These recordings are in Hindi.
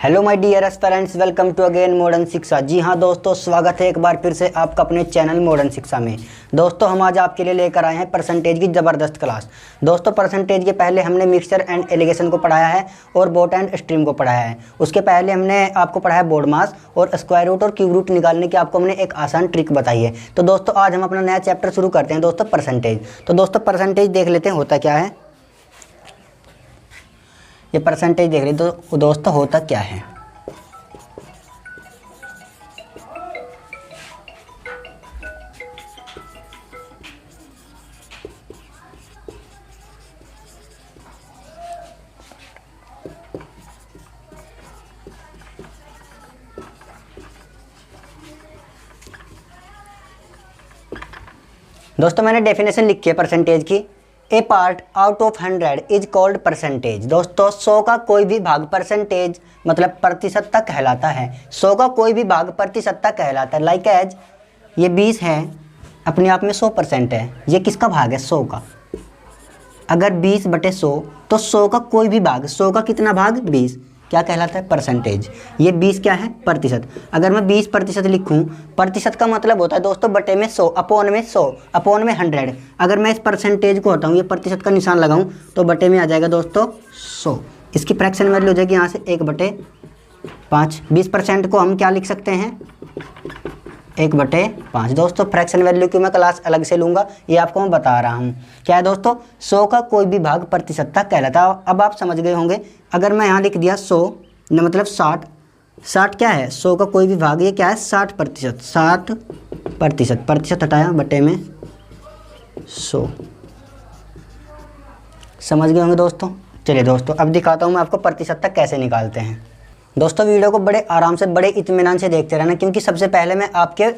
Hello my dear aspirants, welcome to again modern Shiksha. जी हाँ दोस्तों, स्वागत है एक बार फिर से आपका अपने चैनल मॉडर्न शिक्षा में। दोस्तों हम आज आपके लिए लेकर आए हैं परसेंटेज की ज़बरदस्त क्लास। दोस्तों परसेंटेज के पहले हमने मिक्सचर एंड एलिगेशन को पढ़ाया है और बोट एंड स्ट्रीम को पढ़ाया है। उसके पहले हमने आपको पढ़ाया बोर्ड मास और स्क्वायर रूट और क्यूब रूट निकालने की आपको हमने एक आसान ट्रिक बताई है। तो दोस्तों आज हम अपना नया चैप्टर शुरू करते हैं दोस्तों, परसेंटेज। तो दोस्तों परसेंटेज देख लेते हैं होता क्या है। ये परसेंटेज देख लेते तो दोस्तों होता क्या है। दोस्तों मैंने डेफिनेशन लिखी है परसेंटेज की। A part out of 100 is called percentage. दोस्तों 100 का कोई भी भाग परसेंटेज मतलब प्रतिशतता कहलाता है। 100 का कोई भी भाग प्रतिशतता कहलाता है। लाइक एज ये 20 है, अपने आप में 100% है। ये किसका भाग है? 100 का। अगर 20/100 तो 100 का कोई भी भाग, 100 का कितना भाग? 20, क्या कहलाता है? परसेंटेज। ये 20 क्या है? प्रतिशत। अगर मैं 20% लिखूं, प्रतिशत का मतलब होता है दोस्तों बटे में 100, अपॉन में 100, अपॉन में 100। अगर मैं इस परसेंटेज को हटाऊं, ये प्रतिशत का निशान लगाऊं, तो बटे में आ जाएगा दोस्तों 100। इसकी फ्रैक्शन वैल्यू हो जाएगी यहाँ से 1/5। 20% को हम क्या लिख सकते हैं? 1/5। दोस्तों फ्रैक्शन वैल्यू की मैं क्लास अलग से लूँगा, ये आपको मैं बता रहा हूँ। क्या है दोस्तों? 100 का कोई भी भाग प्रतिशतता कहलाता है। अब आप समझ गए होंगे। अगर मैं यहाँ लिख दिया 100 मतलब 60, 60 क्या है? 100 का कोई भी भाग, ये क्या है? 60%। 60%, प्रतिशत हटाया बटे में 100। समझ गए होंगे दोस्तों। चलिए दोस्तों अब दिखाता हूँ मैं आपको प्रतिशतता कैसे निकालते हैं। दोस्तों वीडियो को बड़े आराम से, बड़े इत्मीनान से देखते रहना, क्योंकि सबसे पहले मैं आपके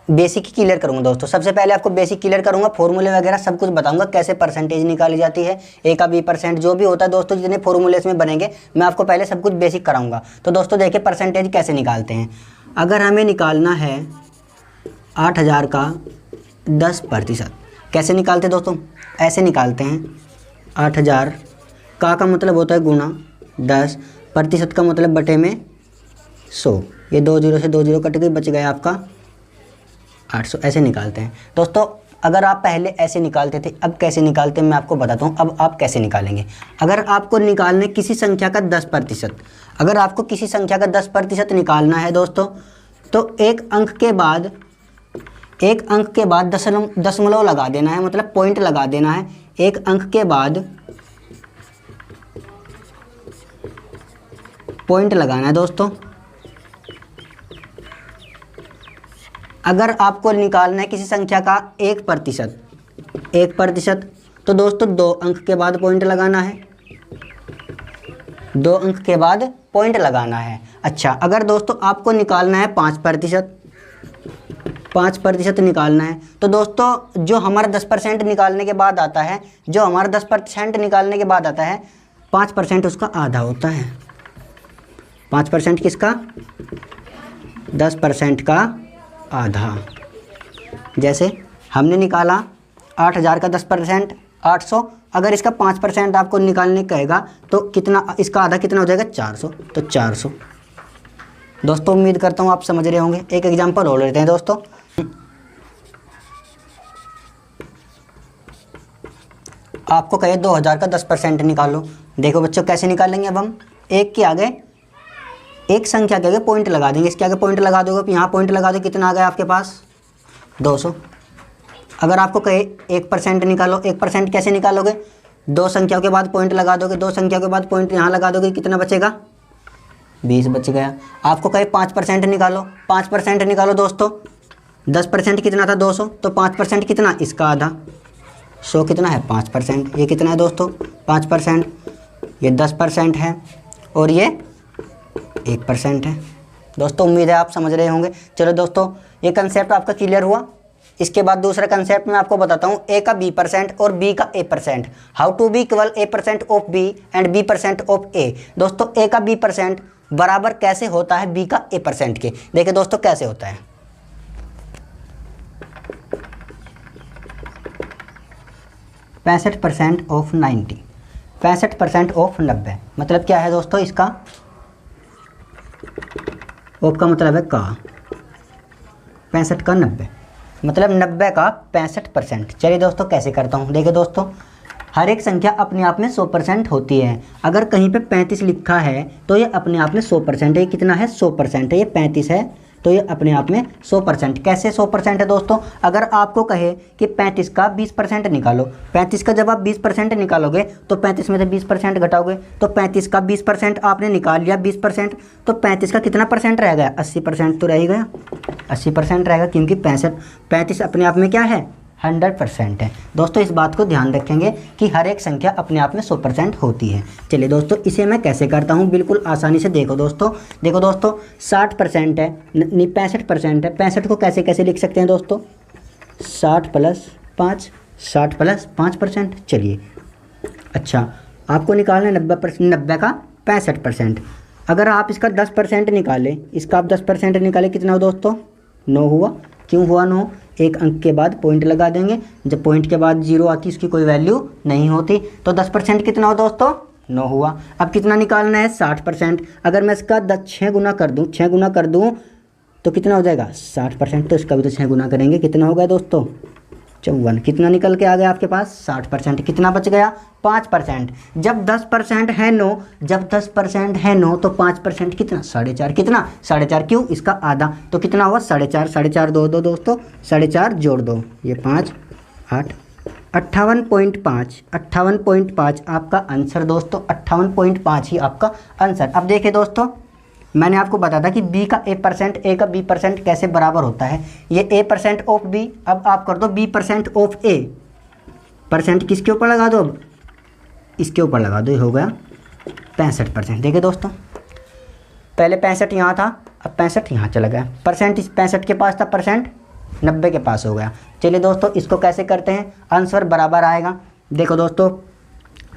बेसिक क्लियर करूंगा। दोस्तों सबसे पहले आपको बेसिक क्लियर करूंगा, फॉर्मूले वगैरह सब कुछ बताऊंगा, कैसे परसेंटेज निकाली जाती है, ए का B% जो भी होता है दोस्तों, जितने फॉर्मूले इसमें बनेंगे मैं आपको पहले सब कुछ बेसिक कराऊंगा। तो दोस्तों देखिए परसेंटेज कैसे निकालते हैं। अगर हमें निकालना है 8000 का 10%, कैसे निकालते हैं दोस्तों? ऐसे निकालते हैं। 8000 का मतलब होता है गुणा 10, प्रतिशत का मतलब बटे में 100। ये 2 0 से 2 0 कट गई, बच गया आपका 800। ऐसे निकालते हैं दोस्तों। अगर आप पहले ऐसे निकालते थे, अब कैसे निकालते हैं मैं आपको बताता हूँ। अब आप कैसे निकालेंगे। अगर आपको निकालने किसी संख्या का 10%, अगर आपको किसी संख्या का 10% निकालना है दोस्तों, तो एक अंक के बाद दशमलव लगा देना है, मतलब पॉइंट लगा देना है। एक अंक के बाद पॉइंट लगाना है दोस्तों। अगर आपको निकालना है किसी संख्या का 1%, तो दोस्तों 2 अंक के बाद पॉइंट लगाना है। 2 अंक के बाद पॉइंट लगाना है। अच्छा, अगर दोस्तों आपको निकालना है 5% निकालना है, तो दोस्तों जो हमारा 10% निकालने के बाद आता है, 5% उसका आधा होता है। 5% किसका? 10% का आधा। जैसे हमने निकाला 8000 का 10% 800, अगर इसका 5% आपको निकालने कहेगा तो कितना, इसका आधा कितना हो जाएगा? 400। तो 400। दोस्तों उम्मीद करता हूँ आप समझ रहे होंगे। एक एग्जांपल और लेते हैं दोस्तों। आपको कहे 2000 का 10% निकालो। देखो बच्चों कैसे निकालेंगे। अब हम एक के आगे, एक संख्या के आगे पॉइंट लगा देंगे। इसके आगे पॉइंट लगा दोगे, यहाँ पॉइंट लगा दो, कितना आ गया आपके पास? 200। अगर आपको कहे 1% निकालो, 1% कैसे निकालोगे? 2 संख्याओं के बाद पॉइंट लगा दोगे, 2 संख्याओं के बाद पॉइंट यहाँ लगा दोगे, कितना बचेगा? 20 बच गया। आपको कहे 5% निकालो, 5% निकालो दोस्तों। 10% कितना था? 200, तो 5% कितना? इसका आधा 100 कितना है? 5%। ये कितना है दोस्तों? 5%। ये 10% है और ये 1% है। दोस्तों उम्मीद है आप समझ रहे होंगे। चलो दोस्तों ये कंसेप्ट आपका क्लियर हुआ। इसके बाद दूसरा कंसेप्ट मैं आपको बताता हूँ, ए का B% और बी का A%। How to be equal A% of B and B% of A। दोस्तों ए का B% बराबर कैसे होता है B का A% के। देखिए दोस्तों कैसे होता है। 65% ऑफ 90, 65% ऑफ 90, मतलब क्या है दोस्तों इसका ऑफ का मतलब है का, 65 का 90, मतलब 90 का 65%। चलिए दोस्तों कैसे करता हूँ, देखिए दोस्तों, हर एक संख्या अपने आप में 100% होती है। अगर कहीं पे 35 लिखा है तो ये अपने आप में 100% है। ये कितना है? 100% है। ये 35 है तो ये अपने आप में 100%। कैसे 100% है दोस्तों? अगर आपको कहे कि 35 का 20% निकालो, 35 का जब आप 20% निकालोगे तो 35 में से 20% घटाओगे तो 35 का 20% आपने निकाल लिया 20%, तो 35 का कितना परसेंट रह गया? 80% तो रह ही गया, 80% रहेगा, क्योंकि 35 अपने आप में क्या है? 100% है। दोस्तों इस बात को ध्यान रखेंगे कि हर एक संख्या अपने आप में 100% होती है। चलिए दोस्तों इसे मैं कैसे करता हूँ, बिल्कुल आसानी से देखो दोस्तों। 60% है, नहीं 65% है। 65 को कैसे कैसे लिख सकते हैं दोस्तों? 60 + 5, 60 + 5%। चलिए अच्छा, आपको निकालना है 90 का 65%। अगर आप इसका 10% निकालें, इसका आप 10% निकालें, कितना हो दोस्तों? 9 हुआ। क्यों हुआ 9? एक अंक के बाद पॉइंट लगा देंगे, जब पॉइंट के बाद 0 आती उसकी कोई वैल्यू नहीं होती, तो 10% कितना हो दोस्तों? 9 हुआ। अब कितना निकालना है? 60%। अगर मैं इसका 6 गुना कर दूँ तो कितना हो जाएगा? 60%। तो इसका भी तो 6 गुना करेंगे, कितना हो गया दोस्तों? 54। कितना निकल के आ गया आपके पास? 60%। कितना बच गया? 5%। जब 10% है 9, जब 10% है 9 तो 5% कितना? 4.5। कितना? 4.5। क्यों? इसका आधा, तो कितना हुआ? 4.5। 4.5 दो दोस्तों, 4.5 जोड़ दो, ये 5 8 58.5। 58.5 आपका आंसर दोस्तों, 58.5 ही आपका आंसर। अब देखिए दोस्तों, मैंने आपको बताया था कि b का a%, a का b% कैसे बराबर होता है। ये a% ऑफ b, अब आप कर दो b% ऑफ a। परसेंट किसके ऊपर लगा दो? अब इसके ऊपर लगा दो, ये हो गया 65%। देखिए दोस्तों, पहले 65 यहाँ था, अब 65 यहाँ चला गया। परसेंट इस 65 के पास था, परसेंट 90 के पास हो गया। चलिए दोस्तों इसको कैसे करते हैं, आंसर बराबर आएगा। देखो दोस्तों,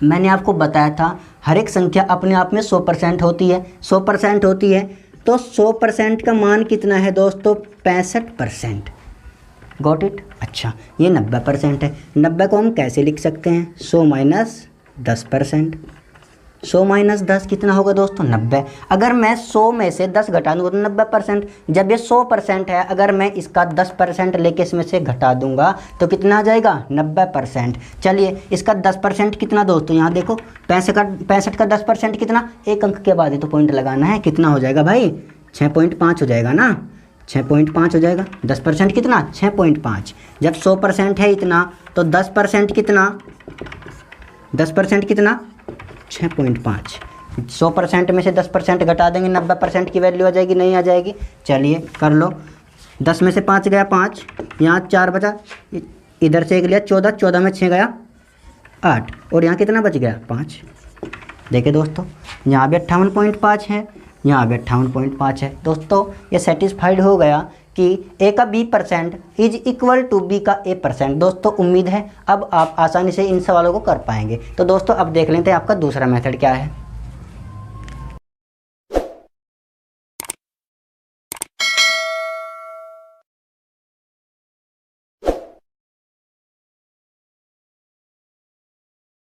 मैंने आपको बताया था हर एक संख्या अपने आप में 100% होती है। 100% होती है तो 100% का मान कितना है दोस्तों? 65%। Got it? अच्छा, ये 90% है। 90 को हम कैसे लिख सकते हैं? 100 - 10%। 100 - 10 कितना होगा दोस्तों? 90। अगर मैं 100 में से 10 घटा दूंगा तो 90%। जब ये 100% है, अगर मैं इसका 10% लेके इसमें से घटा दूंगा तो कितना आ जाएगा? 90%। चलिए इसका 10% कितना दोस्तों? यहाँ देखो, 65 का 10% कितना? एक अंक के बाद ही तो पॉइंट लगाना है। कितना हो जाएगा भाई? 6.5 हो जाएगा ना, 6.5 हो जाएगा। 10% कितना? 6.5। जब 100% है इतना, तो 10% कितना? 10% कितना? 6.5। 100% में से 10% घटा देंगे, 90% की वैल्यू आ जाएगी, नहीं आ जाएगी? चलिए कर लो। 10 में से 5 गया 5, यहाँ 4 बचा, इधर से 1 लिया 14, 14 में 6 गया 8, और यहाँ कितना बच गया? 5। देखिए दोस्तों, यहाँ भी 58.5 है, यहाँ भी 58.5 है। दोस्तों ये सेटिस्फाइड हो गया कि a का b% is equal to b का a%। दोस्तों उम्मीद है अब आप आसानी से इन सवालों को कर पाएंगे। तो दोस्तों अब देख लेते हैं आपका दूसरा मेथड क्या है।